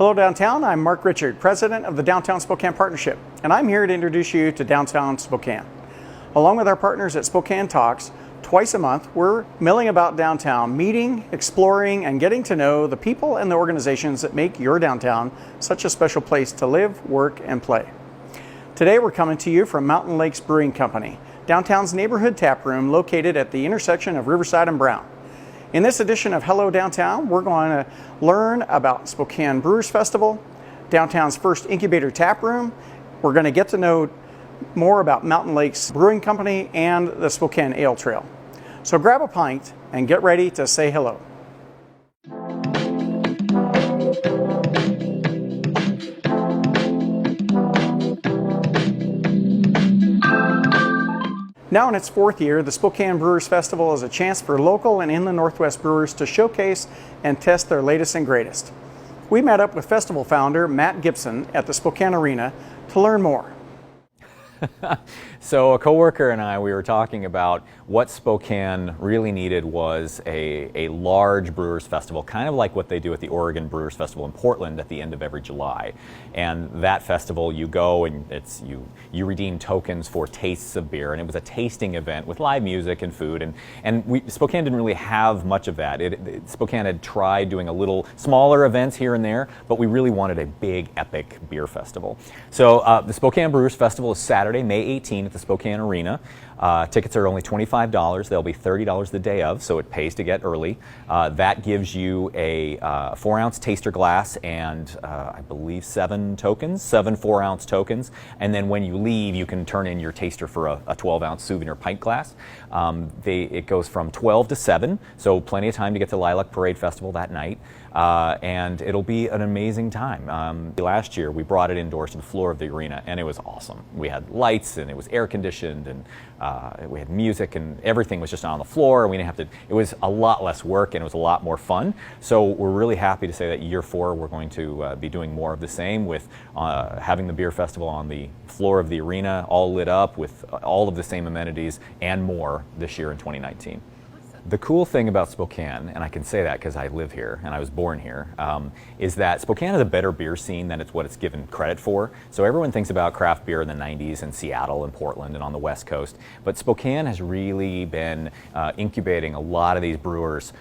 Hello Downtown, I'm Mark Richard, President of the Downtown Spokane Partnership, and I'm here to introduce you to Downtown Spokane. Along with our partners at Spokane Talks, twice a month we're milling about downtown, meeting, exploring, and getting to know the people and the organizations that make your downtown such a special place to live, work, and play. Today we're coming to you from Mountain Lakes Brewing Company, downtown's neighborhood tap room located at the intersection of Riverside and Brown. In this edition of Hello Downtown, we're going to learn about Spokane Brewers Festival, downtown's first incubator tap room. We're going to get to know more about Mountain Lakes Brewing Company and the Spokane Ale Trail. So grab a pint and get ready to say hello. Now in its fourth year, the Spokane Brewers Festival is a chance for local and inland Northwest brewers to showcase and test their latest and greatest. We met up with festival founder Matt Gibson at the Spokane Arena to learn more. So a coworker and I, we were talking about what Spokane really needed was a large Brewers Festival, kind of like what they do at the Oregon Brewers Festival in Portland at the end of every July. And that festival, you go and you redeem tokens for tastes of beer, and it was a tasting event with live music and food. And Spokane didn't really have much of that. Spokane had tried doing a little smaller events here and there, but we really wanted a big, epic beer festival. So the Spokane Brewers Festival is Saturday, May 18th at the Spokane Arena. Tickets are only $25. They'll be $30 the day of, so it pays to get early. That gives you a 4-ounce taster glass and I believe 7 tokens, 7 4-ounce tokens. And then when you leave, you can turn in your taster for a 12-ounce souvenir pint glass. It goes from 12 to 7, so plenty of time to get to Lilac Parade Festival that night. And it'll be an amazing time. Last year, we brought it indoors to the floor of the arena, and it was awesome. We had lights, and it was air conditioned, and we had music, and everything was just on the floor. And we didn't have to. It was a lot less work, and it was a lot more fun. So we're really happy to say that year 4, we're going to be doing more of the same with having the beer festival on the floor of the arena, all lit up with all of the same amenities and more this year in 2019. The cool thing about Spokane, and I can say that because I live here and I was born here, is that Spokane has a better beer scene than what it's given credit for. So everyone thinks about craft beer in the 90s in Seattle and Portland and on the West Coast, but Spokane has really been incubating a lot of these brewers.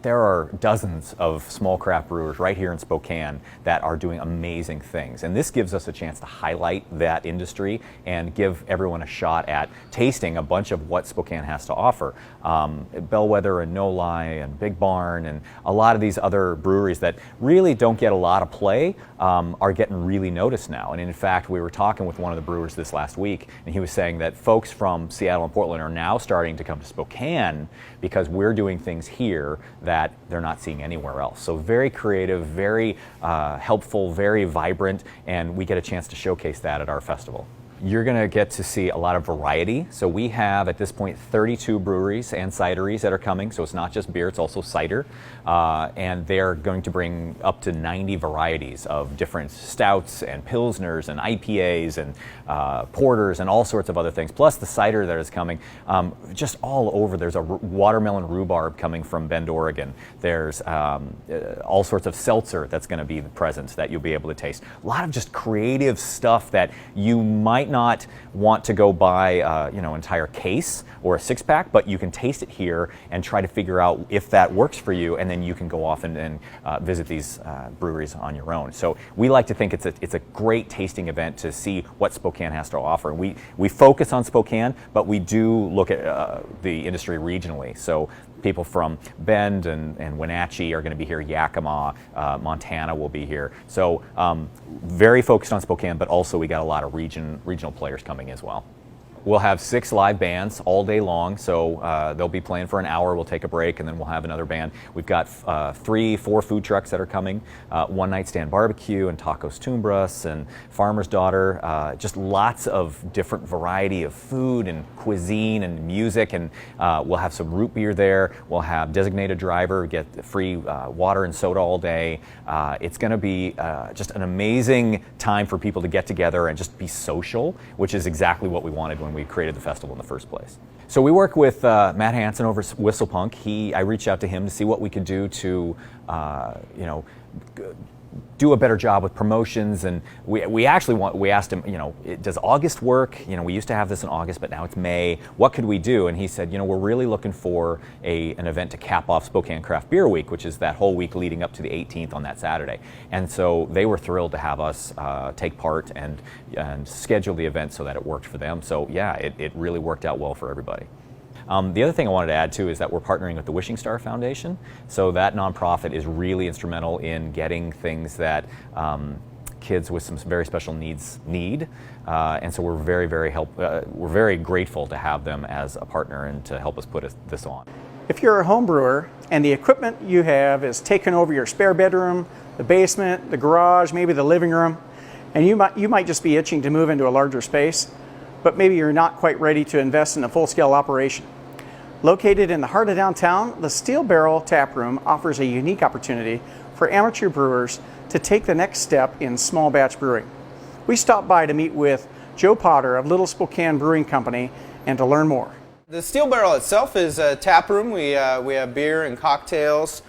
There are dozens of small craft brewers right here in Spokane that are doing amazing things, and this gives us a chance to highlight that industry and give everyone a shot at tasting a bunch of what Spokane has to offer. Bellwether and No Lie and Big Barn and a lot of these other breweries that really don't get a lot of play are getting really noticed now. And in fact, we were talking with one of the brewers this last week, and he was saying that folks from Seattle and Portland are now starting to come to Spokane because we're doing things here that they're not seeing anywhere else. So very creative, very helpful, very vibrant, and we get a chance to showcase that at our festival. You're going to get to see a lot of variety. So we have at this point 32 breweries and cideries that are coming. So it's not just beer, it's also cider. And they're going to bring up to 90 varieties of different stouts and pilsners and IPAs and porters and all sorts of other things. Plus the cider that is coming just all over. There's a watermelon rhubarb coming from Bend, Oregon. There's all sorts of seltzer that's going to be present that you'll be able to taste. A lot of just creative stuff that you might not want to go buy an entire case or a 6-pack, but you can taste it here and try to figure out if that works for you, and then you can go off and visit these breweries on your own. So we like to think it's a great tasting event to see what Spokane has to offer. We focus on Spokane, but we do look at the industry regionally. So people from Bend and Wenatchee are going to be here. Yakima, Montana will be here. So very focused on Spokane, but also we got a lot of regional players coming as well. We'll have 6 live bands all day long, so they'll be playing for an hour. We'll take a break, and then we'll have another band. We've got 3-4 food trucks that are coming, One Night Stand Barbecue and Tacos Tumbras and Farmer's Daughter, just lots of different variety of food and cuisine and music, and we'll have some root beer there. We'll have designated driver, get free water and soda all day. It's going to be just an amazing time for people to get together and just be social, which is exactly what we wanted when we created the festival in the first place. So we work with Matt Hansen over at Whistlepunk. I reached out to him to see what we could do to, do a better job with promotions, and we asked him, does August work? We used to have this in August, but now it's May. What could we do? And he said, we're really looking for an event to cap off Spokane Craft Beer Week, which is that whole week leading up to the 18th on that Saturday. And so they were thrilled to have us take part and schedule the event so that it worked for them. So yeah, it really worked out well for everybody. The other thing I wanted to add too is that we're partnering with the Wishing Star Foundation. So that nonprofit is really instrumental in getting things that kids with some very special needs need, and so we're very grateful to have them as a partner and to help us put this on. If you're a home brewer and the equipment you have is taking over your spare bedroom, the basement, the garage, maybe the living room, and you might just be itching to move into a larger space, but maybe you're not quite ready to invest in a full-scale operation. Located in the heart of downtown, the Steel Barrel Tap Room offers a unique opportunity for amateur brewers to take the next step in small batch brewing. We stopped by to meet with Joe Potter of Little Spokane Brewing Company and to learn more. The Steel Barrel itself is a tap room. We have beer and cocktails,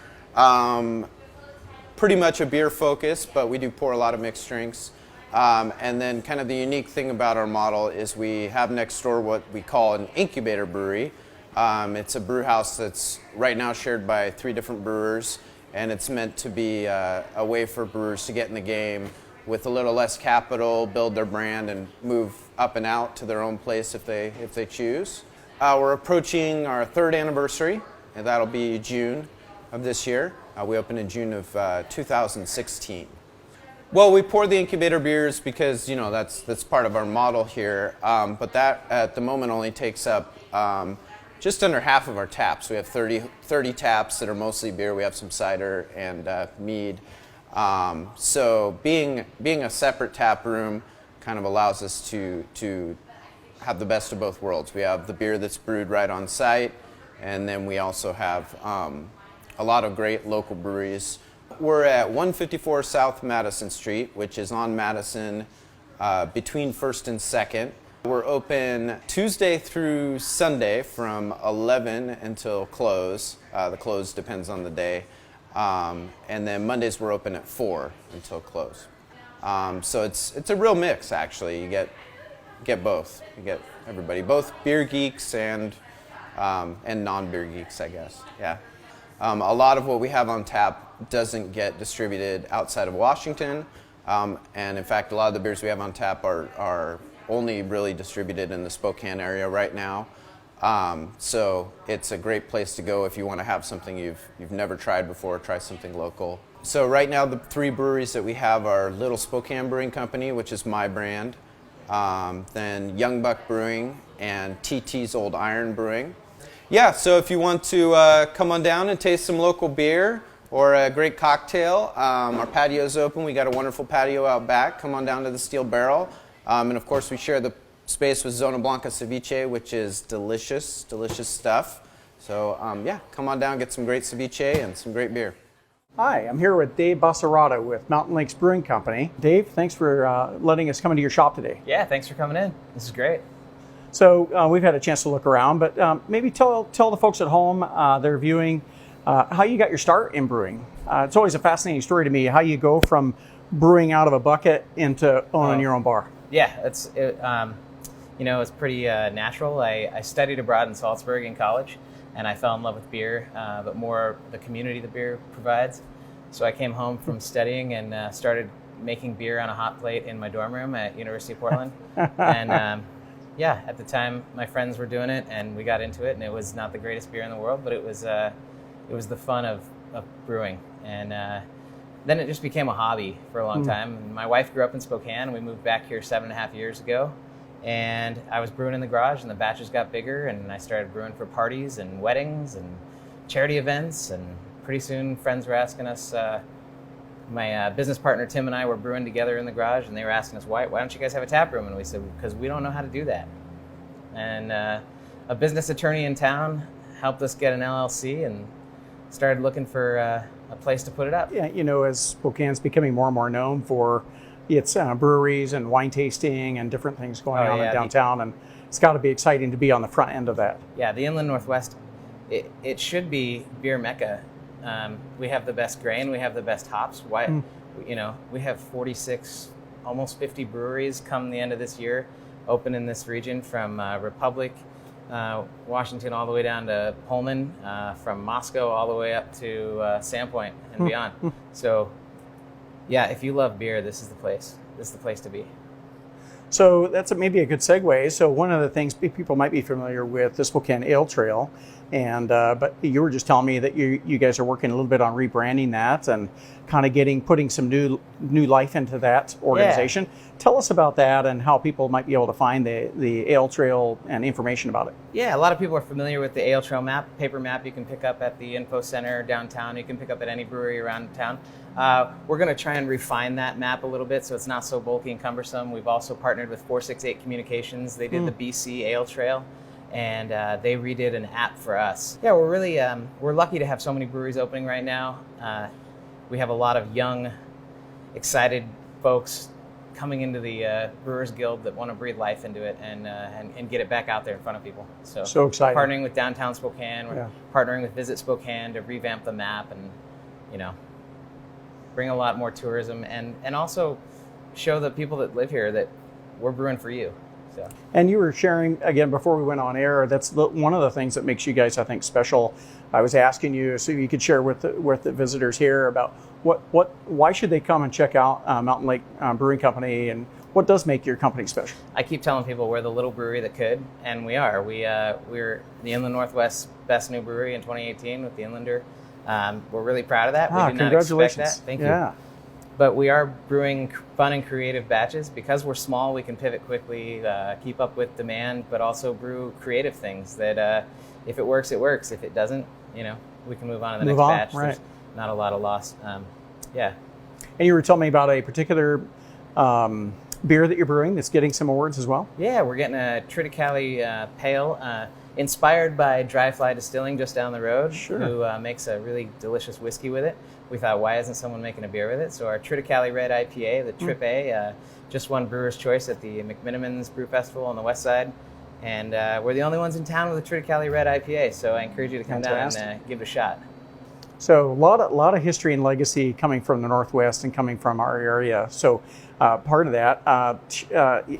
pretty much a beer focus, but we do pour a lot of mixed drinks. And then kind of the unique thing about our model is we have next door what we call an incubator brewery. It's a brew house that's right now shared by 3 different brewers, and it's meant to be a way for brewers to get in the game with a little less capital, build their brand, and move up and out to their own place if they choose. We're approaching our 3rd anniversary, and that'll be June of this year. We opened in June of 2016. Well, we pour the incubator beers because that's part of our model here, but that at the moment only takes up just under half of our taps. We have 30 taps that are mostly beer. We have some cider and mead. So being a separate tap room kind of allows us to have the best of both worlds. We have the beer that's brewed right on site, and then we also have a lot of great local breweries. We're at 154 South Madison Street, which is on Madison between 1st and 2nd. We're open Tuesday through Sunday from 11 until close. The close depends on the day. And then Mondays we're open at 4 until close. So it's a real mix, actually. You get both. You get everybody, both beer geeks and non-beer geeks, I guess. Yeah. A lot of what we have on tap doesn't get distributed outside of Washington. And in fact, a lot of the beers we have on tap are only really distributed in the Spokane area right now. So it's a great place to go if you want to have something you've never tried before, try something local. So right now the 3 breweries that we have are Little Spokane Brewing Company, which is my brand, then Young Buck Brewing, and TT's Old Iron Brewing. Yeah, so if you want to come on down and taste some local beer or a great cocktail, our patio's open. We got a wonderful patio out back. Come on down to the Steel Barrel. And of course, we share the space with Zona Blanca Ceviche, which is delicious, delicious stuff. So yeah, come on down, get some great ceviche and some great beer. Hi, I'm here with Dave Basaraba with Mountain Lakes Brewing Company. Dave, thanks for letting us come into your shop today. Yeah, thanks for coming in. This is great. So we've had a chance to look around, but maybe tell the folks at home that are viewing how you got your start in brewing. It's always a fascinating story to me how you go from brewing out of a bucket into owning your own bar. Yeah, it's pretty natural. I studied abroad in Salzburg in college, and I fell in love with beer, but more the community the beer provides. So I came home from studying and started making beer on a hot plate in my dorm room at University of Portland. And yeah, at the time my friends were doing it, and we got into it, and it was not the greatest beer in the world, but it was the fun of brewing. And then it just became a hobby for a long time. My wife grew up in Spokane, and we moved back here 7.5 years ago. And I was brewing in the garage, and the batches got bigger, and I started brewing for parties and weddings and charity events. And pretty soon, friends were asking us. My business partner Tim and I were brewing together in the garage, and they were asking us, "Why don't you guys have a tap room?" And we said, "Because we don't know how to do that." And a business attorney in town helped us get an LLC, and started looking for a place to put it up. Yeah, as Spokane's becoming more and more known for its breweries and wine tasting and different things going on in downtown, and it's got to be exciting to be on the front end of that. Yeah, the Inland Northwest, it should be beer mecca. We have the best grain, we have the best hops. Why we have 46, almost 50 breweries come the end of this year, open in this region from Republic, Washington, all the way down to Pullman, from Moscow all the way up to Sandpoint and beyond. So, yeah, if you love beer, this is the place. This is the place to be. So that's maybe a good segue. So one of the things people might be familiar with the Spokane Ale Trail, and but you were just telling me that you guys are working a little bit on rebranding that and kind of putting some new life into that organization. Yeah. Tell us about that and how people might be able to find the Ale Trail and information about it. Yeah, a lot of people are familiar with the Ale Trail map, paper map you can pick up at the info center downtown. You can pick up at any brewery around town. We're going to try and refine that map a little bit so it's not so bulky and cumbersome. We've also partnered with 468 Communications. They did the BC Ale Trail, and they redid an app for us. Yeah, we're really we're lucky to have so many breweries opening right now. We have a lot of young, excited folks coming into the Brewers Guild that want to breathe life into it and get it back out there in front of people. So exciting. We're partnering with Downtown Spokane. We're partnering with Visit Spokane to revamp the map and, bring a lot more tourism and also show the people that live here that we're brewing for you. So. And you were sharing, again, before we went on air, that's one of the things that makes you guys, I think, special. I was asking you so you could share with the visitors here about why should they come and check out Mountain Lake Brewing Company, and what does make your company special? I keep telling people we're the little brewery that could, and we are. We're the Inland Northwest's best new brewery in 2018 with the Inlander. We're really proud of that. We did not expect that. Thank you. But we are brewing fun and creative batches. Because we're small, we can pivot quickly, keep up with demand, but also brew creative things that if it works, it works. If it doesn't, we can move on to the next batch. Right. There's not a lot of loss. Yeah. And you were telling me about a particular beer that you're brewing that's getting some awards as well? Yeah, we're getting a Triticale Pale, inspired by Dry Fly Distilling just down the road, who makes a really delicious whiskey with it. We thought, why isn't someone making a beer with it? So our Triticale Red IPA, the Trip A, just won Brewer's Choice at the McMinimans Brew Festival on the west side. And we're the only ones in town with a Triticale Red IPA, so I encourage you to come down and give it a shot. So a lot of history and legacy coming from the Northwest and coming from our area. So part of that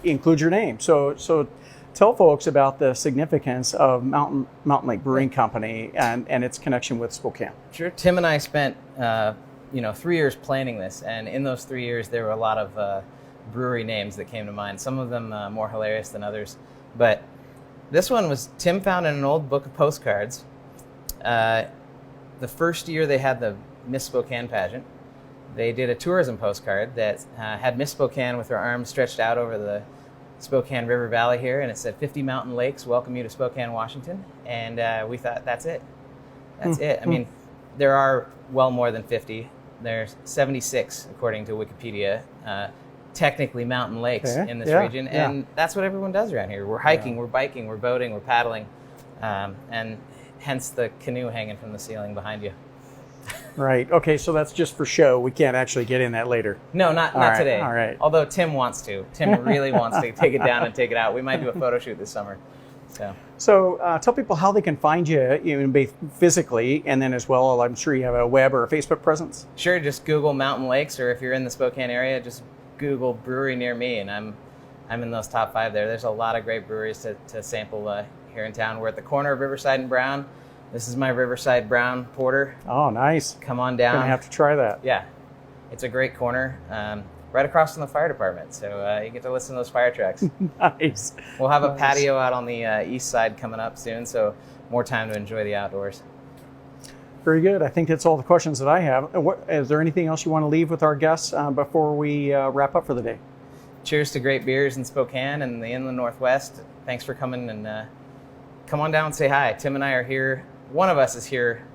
includes your name. So tell folks about the significance of Mountain Lake Brewing Company and its connection with Spokane. Sure. Tim and I spent 3 years planning this, and in those 3 years there were a lot of brewery names that came to mind. Some of them more hilarious than others, but this one was Tim found in an old book of postcards. The first year they had the Miss Spokane pageant, they did a tourism postcard that had Miss Spokane with her arms stretched out over the Spokane River Valley here, and it said 50 mountain lakes welcome you to Spokane, Washington. And we thought, that's it. That's it. I mean, there are well more than 50. There's 76, according to Wikipedia, technically mountain lakes in this region. And that's what everyone does around here. We're hiking, we're biking, we're boating, we're paddling, and hence the canoe hanging from the ceiling behind you. Right. Okay, so that's just for show. We can't actually get in that later. No, not today. All right. Although Tim wants to. Tim really wants to take it down and take it out. We might do a photo shoot this summer. So tell people how they can find you, both physically and then as well, I'm sure you have a web or a Facebook presence. Sure, just Google Mountain Lakes, or if you're in the Spokane area, just Google brewery near me, and I'm in those top 5 there. There's a lot of great breweries to sample here in town. We're at the corner of Riverside and Brown. This is my Riverside Brown Porter. Oh, nice. Come on down. Gonna have to try that. Yeah, it's a great corner. Right across from the fire department, so you get to listen to those fire trucks. Nice. We'll have a patio out on the east side coming up soon, so more time to enjoy the outdoors. Very good. I think that's all the questions that I have. Is there anything else you want to leave with our guests before we wrap up for the day? Cheers to great beers in Spokane and the Inland Northwest. Thanks for coming, and come on down and say hi. Tim and I are here. One of us is here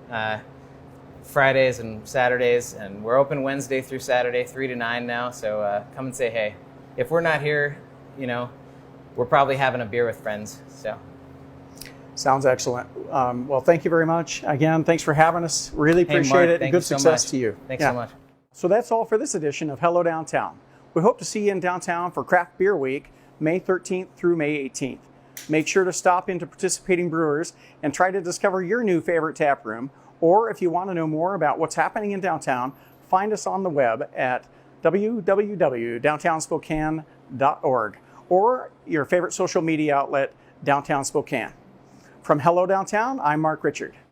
Fridays and Saturdays, and we're open Wednesday through Saturday, 3 to 9 now, so come and say hey. If we're not here, we're probably having a beer with friends. So. Sounds excellent. Well, thank you very much. Again, thanks for having us. Really appreciate it. Good success to you. Thanks so much. So that's all for this edition of Hello Downtown. We hope to see you in downtown for Craft Beer Week, May 13th through May 18th. Make sure to stop into participating brewers and try to discover your new favorite tap room. Or if you want to know more about what's happening in downtown, find us on the web at www.downtownspokane.org, or your favorite social media outlet, Downtown Spokane. From Hello Downtown, I'm Mark Richard.